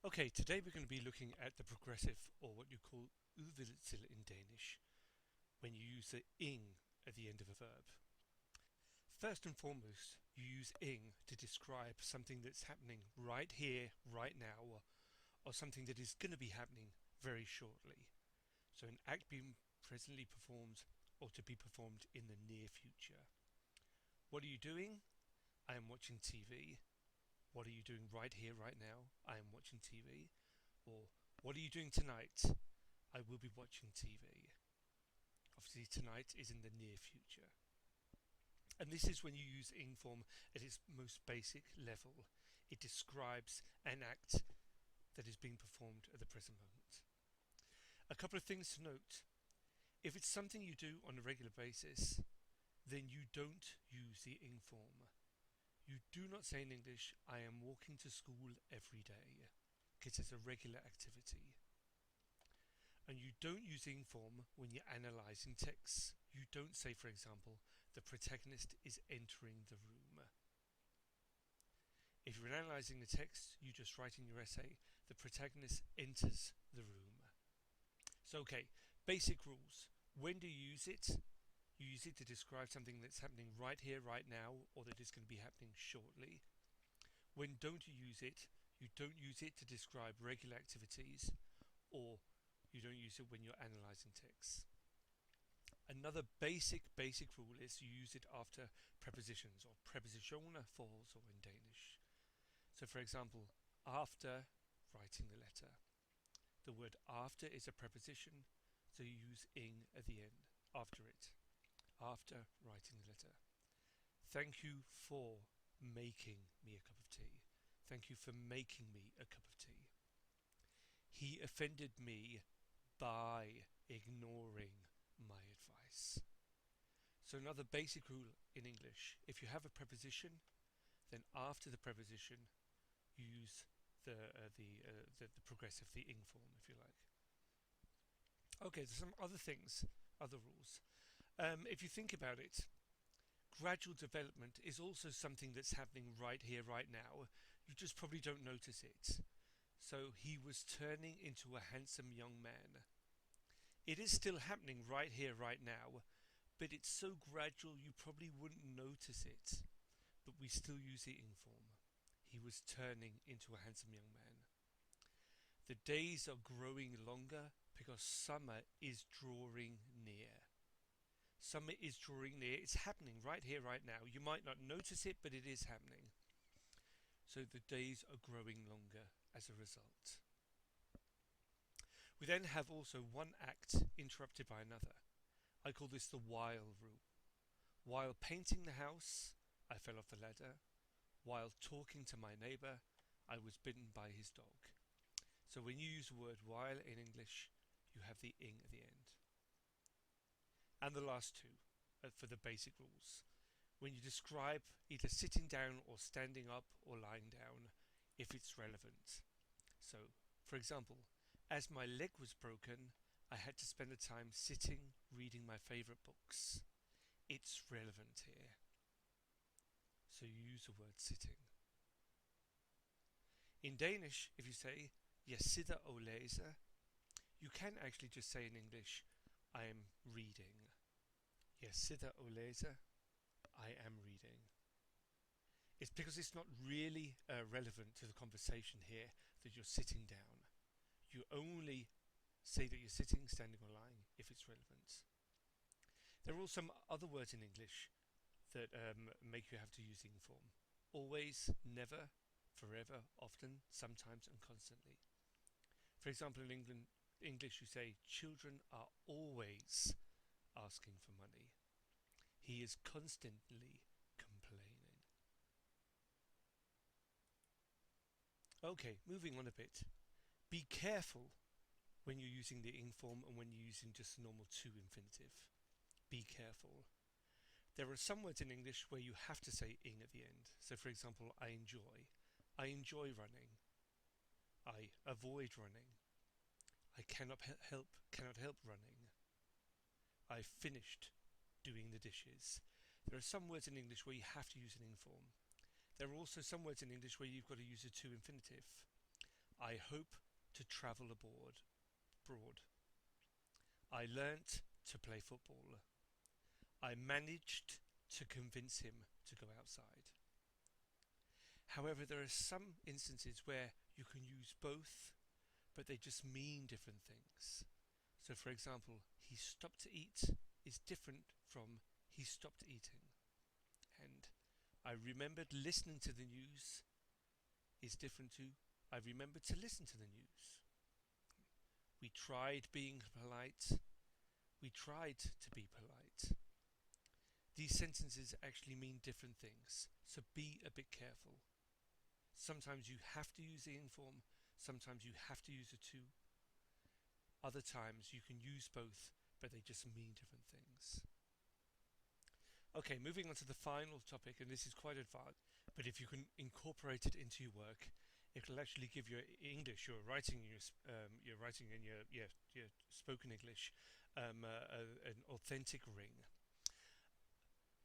Okay, today we're going to be looking at the progressive, or what you call udvidet in Danish, when you use the ing at the end of a verb. First and foremost, you use ing to describe something that's happening right here, right now, or something that is going to be happening very shortly. So an act being presently performed or to be performed in the near future. What are you doing? I am watching TV. What are you doing right here, right now? I am watching TV. Or what are you doing tonight? I will be watching TV. Obviously, tonight is in the near future. And this is when you use ing form at its most basic level. It describes an act that is being performed at the present moment. A couple of things to note. If it's something you do on a regular basis, then you don't use the ing form. You do not say in English, I am walking to school every day, because it's a regular activity. And you don't use ing form when you're analysing texts. You don't say, for example, the protagonist is entering the room. If you're analysing the text, you just write in your essay, the protagonist enters the room. So okay, basic rules. When do you use it? You use it to describe something that's happening right here, right now, or that is going to be happening shortly. When don't you use it? You don't use it to describe regular activities, or you don't use it when you're analysing texts. Another basic rule is you use it after prepositions, or prepositioner falls, or in Danish. So for example, after writing the letter. The word after is a preposition, so you use ing at the end, after it. After writing the letter. Thank you for making me a cup of tea. Thank you for making me a cup of tea. He offended me by ignoring my advice. So another basic rule in English, if you have a preposition, then after the preposition you use the progressive, the ing form, if you like. Okay, there's some other things, other rules. If you think about it, gradual development is also something that's happening right here, right now. You just probably don't notice it. So he was turning into a handsome young man. It is still happening right here, right now, but it's so gradual you probably wouldn't notice it. But we still use the ing form. He was turning into a handsome young man. The days are growing longer because summer is drawing near. Summer is drawing near. It's happening right here, right now. You might not notice it, but it is happening. So the days are growing longer as a result. We then have also one act interrupted by another. I call this the while rule. While painting the house, I fell off the ladder. While talking to my neighbour, I was bitten by his dog. So when you use the word while in English, you have the ing at the end. And the last two for the basic rules. When you describe either sitting down or standing up or lying down, if it's relevant. So, for example, as my leg was broken, I had to spend the time sitting reading my favourite books. It's relevant here. So you use the word sitting. In Danish, if you say, jeg sidder og læser, you can actually just say in English, I am reading. Jeg sidder og læser, I am reading. It's because it's not really relevant to the conversation here that you're sitting down. You only say that you're sitting, standing or lying if it's relevant. There are also some other words in English that make you have to use ing form. Always, never, forever, often, sometimes and constantly. For example, in English you say, children are always asking for money. He is constantly complaining. Okay, moving on a bit. Be careful when you're using the ing form and when you're using just the normal to infinitive. Be careful. There are some words in English where you have to say ing at the end. So for example, I enjoy. I enjoy running. I avoid running. I cannot help running. I finished doing the dishes. There are some words in English where you have to use an ing form. There are also some words in English where you've got to use a to infinitive. I I hope to travel abroad. I learnt to play football. I managed to convince him to go outside. However, there are some instances where you can use both, but they just mean different things. So, for example, he stopped to eat is different from he stopped eating. And I remembered listening to the news is different to I remembered to listen to the news. We tried being polite. We tried to be polite. These sentences actually mean different things, so be a bit careful. Sometimes you have to use the ing form, sometimes you have to use a to. Other times you can use both, but they just mean different things. Okay, moving on to the final topic, and this is quite advanced, but if you can incorporate it into your work, it will actually give your English, your writing, your writing and your spoken English, an authentic ring.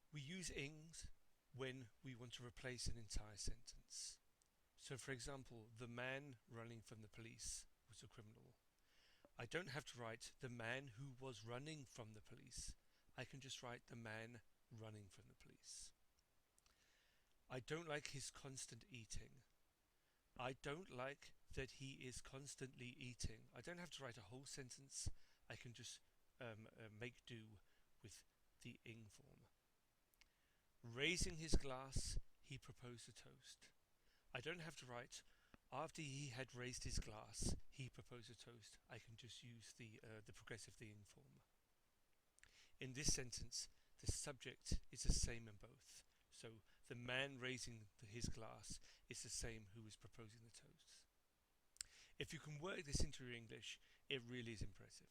We use ings when we want to replace an entire sentence. So, for example, the man running from the police was a criminal. I don't have to write the man who was running from the police. I can just write the man running from the police. I don't like his constant eating. I don't like that he is constantly eating. I don't have to write a whole sentence. I can just make do with the ing form. Raising his glass, he proposed a toast. I don't have to write after he had raised his glass, he proposed a toast. I can just use the progressive the ing form. In this sentence, the subject is the same in both. So the man raising his glass is the same who is proposing the toast. If you can work this into your English, it really is impressive.